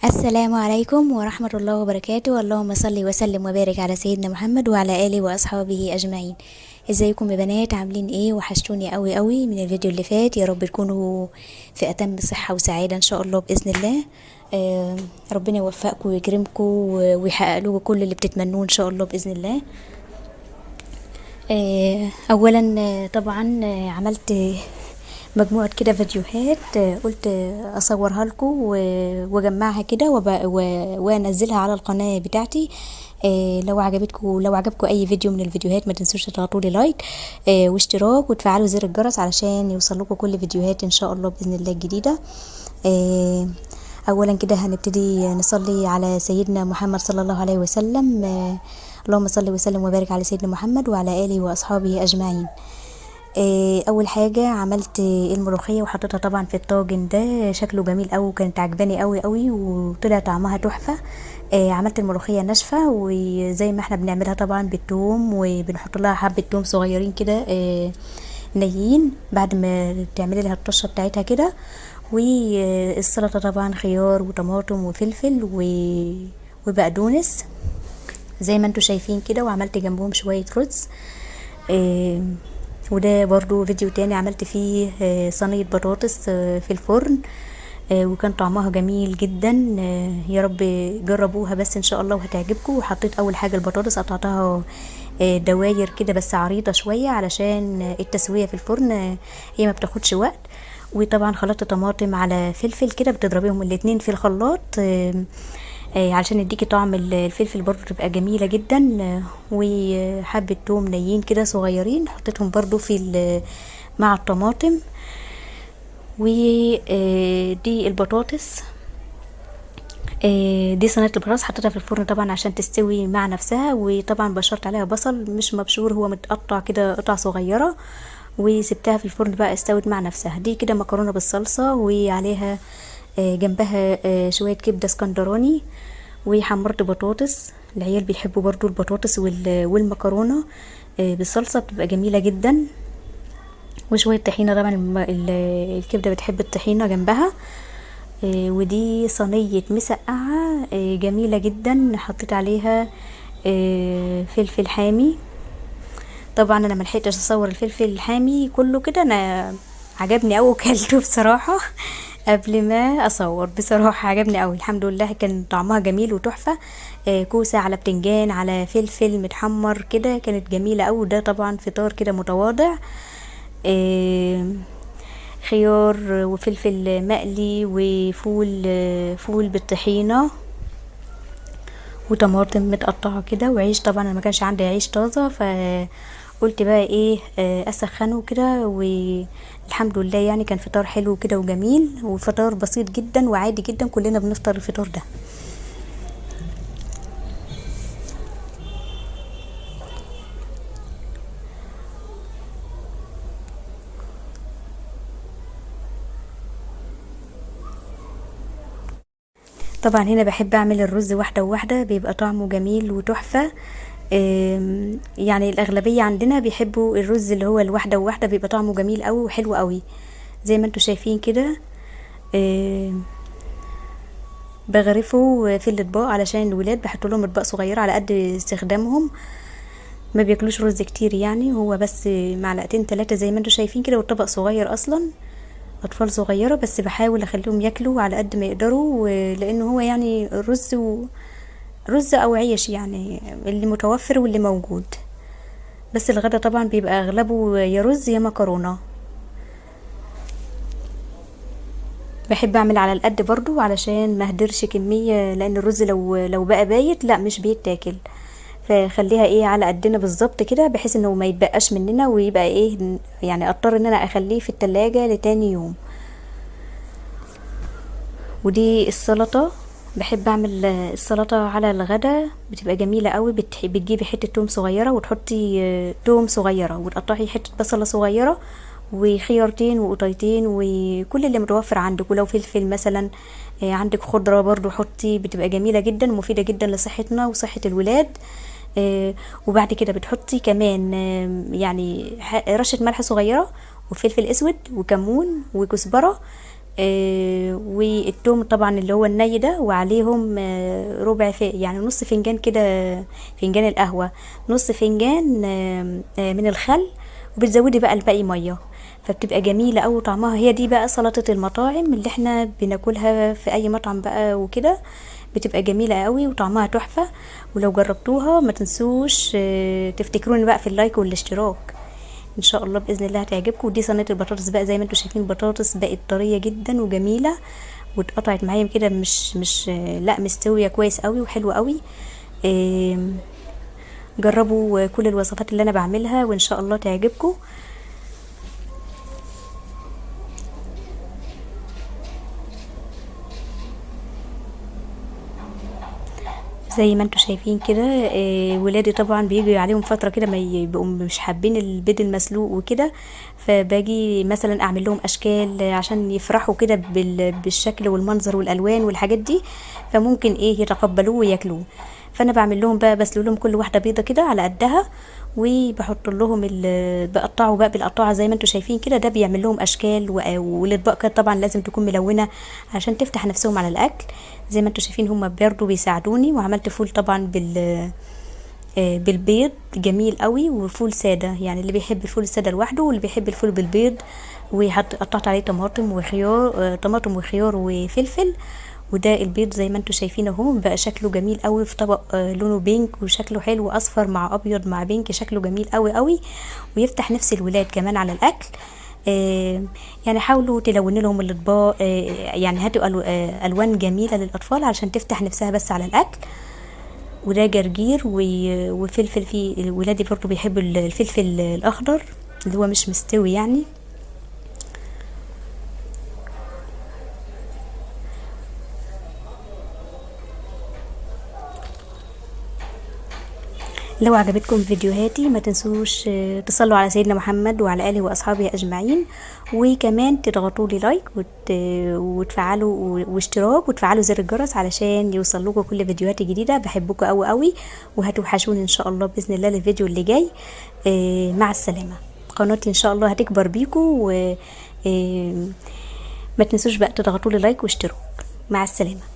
السلام عليكم ورحمة الله وبركاته. اللهم صل وسلم وبارك على سيدنا محمد وعلى آله وأصحابه أجمعين. ازيكم يا بنات؟ عاملين ايه؟ وحشتوني قوي قوي من الفيديو اللي فات. يا رب تكونوا في أتم صحة وسعادة ان شاء الله بإذن الله. ربنا يوفقكم ويكرمكم ويحقق لكم كل اللي بتتمنوه ان شاء الله بإذن الله. اولا طبعا عملت مجموعة كده فيديوهات، قلت اصورها لكم واجمعها كده وانزلها على القناة بتاعتي. لو عجبكم اي فيديو من الفيديوهات ما تنسوش تضغطوا لي لايك واشتراك وتفعلوا زر الجرس علشان يوصلكم كل فيديوهات ان شاء الله باذن الله الجديدة. اولا كده هنبتدي نصلي على سيدنا محمد صلى الله عليه وسلم. اللهم صل وسلم وبارك على سيدنا محمد وعلى اله واصحابه اجمعين. اول حاجه عملت الملوخيه وحطيتها طبعا في الطاجن ده، شكله جميل قوي وكانت عجباني قوي قوي وطلع طعمها تحفه. عملت الملوخيه ناشفه وزي ما احنا بنعملها طبعا بالثوم، وبنحط لها حبه ثوم صغيرين كده نيين بعد ما تعملي لها الطشه بتاعتها كده. والسلطه طبعا خيار وطماطم وفلفل وبقدونس زي ما انتوا شايفين كده، وعملت جنبهم شويه رز. وده برضو فيديو تاني عملت فيه صينية بطاطس في الفرن، وكان طعمها جميل جدا. يا رب جربوها بس ان شاء الله وهتعجبكم. وحطيت اول حاجة البطاطس قطعتها دواير كده بس عريضة شوية علشان التسوية في الفرن هي ما بتاخدش وقت. وطبعا خلطت طماطم على فلفل كده، بتضربيهم الاتنين في الخلاط علشان يديكي طعم الفلفل برضو تبقى جميلة جدا. وحبة توم نيين كده صغيرين حطيتهم برضو مع الطماطم. ودي البطاطس، دي صينية البطاطس حطيتها في الفرن طبعا عشان تستوي مع نفسها. وطبعا بشرت عليها بصل مش مبشور، هو متقطع كده قطع صغيرة، وسبتها في الفرن بقى استوت مع نفسها. دي كده مكرونة بالصلصة وعليها جنبها شوية كبدة اسكندراني. وحمرت بطاطس، العيال بيحبوا برضو البطاطس والمكرونة بالصلصة بتبقى جميلة جدا. وشوية طحينة طبعا الكبدة بتحب الطحينة جنبها. ودي صينية مسقعة جميلة جدا، حطيت عليها فلفل حامي. طبعا انا ملحقتش اصور الفلفل الحامي كله كده، انا عجبني اوي وكلته بصراحة قبل ما اصور. بصراحة عجبني اوي الحمد لله، كان طعمها جميل وتحفة. كوسة على بتنجان على فلفل متحمر كده، كانت جميلة اوي. ده طبعا فطار كده متواضع، خيار وفلفل مقلي وفول فول بالطحينة وطماطم متقطعة كده، وعيش. طبعا انا ما كانش عندي عيش طازة فقلت بقى ايه اسخنه كده. والحمد لله يعني كان فطار حلو كده وجميل، وفطار بسيط جدا وعادي جدا، كلنا بنفطر الفطار ده. طبعا هنا بحب اعمل الرز واحدة وواحدة، بيبقى طعمه جميل وتحفة. يعني الاغلبية عندنا بيحبوا الرز اللي هو الواحدة وواحدة، بيبقى طعمه جميل قوي وحلو قوي زي ما انتوا شايفين كده. بغرفه في الاطباق علشان الولاد بحط لهم اطباق صغيرة على قد استخدامهم، ما بياكلوش رز كتير يعني، هو بس معلقتين 3 زي ما انتوا شايفين كده. والطبق صغير اصلا، اطفال صغيرة، بس بحاول اخليهم ياكلوا على قد ما يقدروا، لانه هو يعني رز او عيش يعني اللي متوفر واللي موجود. بس الغدا طبعا بيبقى اغلبه يا رز يا مكرونة. بحب اعمل على القد برضو علشان ما اهدرش كمية، لان الرز لو بقى بايت لا مش بيتاكل. فخليها ايه على قدنا بالظبط كده، بحيث انه ما يتبقاش مننا ويبقى ايه يعني اضطر ان انا اخليه في التلاجة لتاني يوم. ودي السلطة، بحب اعمل السلطة على الغدا بتبقى جميلة قوي. بتجيبي حتة توم صغيرة وتحطي توم صغيرة، وتقطعي حتة بصلة صغيرة وخيارتين وقطيتين وكل اللي متوفر عندك. ولو فلفل مثلا عندك خضرة برضو حطي، بتبقى جميلة جدا ومفيدة جدا لصحتنا وصحة الولاد. وبعد كده بتحطي كمان يعني رشة ملح صغيرة وفلفل اسود وكمون وكزبرة والثوم طبعا اللي هو الني ده، وعليهم ربع يعني نص فنجان كده، فنجان القهوة، نص فنجان من الخل، وبتزودي بقى الباقي ميه، فبتبقى جميلة أوي طعمها. هي دي بقى سلطة المطاعم اللي احنا بناكلها في اي مطعم بقى وكده، بتبقى جميلة قوي وطعمها تحفة. ولو جربتوها ما تنسوش تفتكروني بقى في اللايك والاشتراك، ان شاء الله باذن الله هتعجبكم. ودي صينيه البطاطس بقى، زي ما انتم شايفين البطاطس بقت طريه جدا وجميله، واتقطعت معايا كده، مش لا مستويه كويس قوي وحلوه قوي. جربوا كل الوصفات اللي انا بعملها وان شاء الله تعجبكم. زي ما انتم شايفين كده، ولادي طبعا بيجي عليهم فتره كده ما يبقوا مش حابين البيض المسلوق وكده، فباجي مثلا اعمل لهم اشكال عشان يفرحوا كده بالشكل والمنظر والالوان والحاجات دي، فممكن يتقبلوه وياكلوه. فانا بعمل لهم بقى، بسلق لهم كل واحده بيضه كده على قدها، وبحط لهم بقطعه بقى بالقطاعه زي ما انتم شايفين كده. ده بيعمل لهم اشكال، والاطباق كده طبعا لازم تكون ملونه عشان تفتح نفسهم على الاكل. زي ما انتم شايفين هم برضو بيساعدوني. وعملت فول طبعا بالبيض جميل قوي، وفول ساده، يعني اللي بيحب الفول الساده لوحده واللي بيحب الفول بالبيض. قطعت عليه طماطم وخيار، طماطم وخيار وفلفل. وده البيض زي ما انتم شايفين اهو، بقى شكله جميل قوي في طبق لونه بينك وشكله حلو، اصفر مع ابيض مع بينك، شكله جميل قوي قوي، ويفتح نفس الولاد كمان على الاكل. يعني حاولوا تلونوا لهم الاطباق، يعني هاتوا الوان جميله للاطفال عشان تفتح نفسها بس على الاكل. وده جرجير وفلفل، في ولادي برضو بيحبوا الفلفل الاخضر اللي هو مش مستوي يعني. لو عجبتكم فيديوهاتي ما تنسوش تصلوا على سيدنا محمد وعلى آله وأصحابه أجمعين، وكمان تضغطوا لي لايك وتفعلوا واشتراك، وتفعلوا زر الجرس علشان يوصل لكم كل فيديوهات جديدة. بحبكم قوي قوي، وهتوحشوني إن شاء الله بإذن الله للفيديو اللي جاي. مع السلامة. قناتي إن شاء الله هتكبر بيكم، ما تنسوش بقى تضغطوا لي لايك واشتراك. مع السلامة.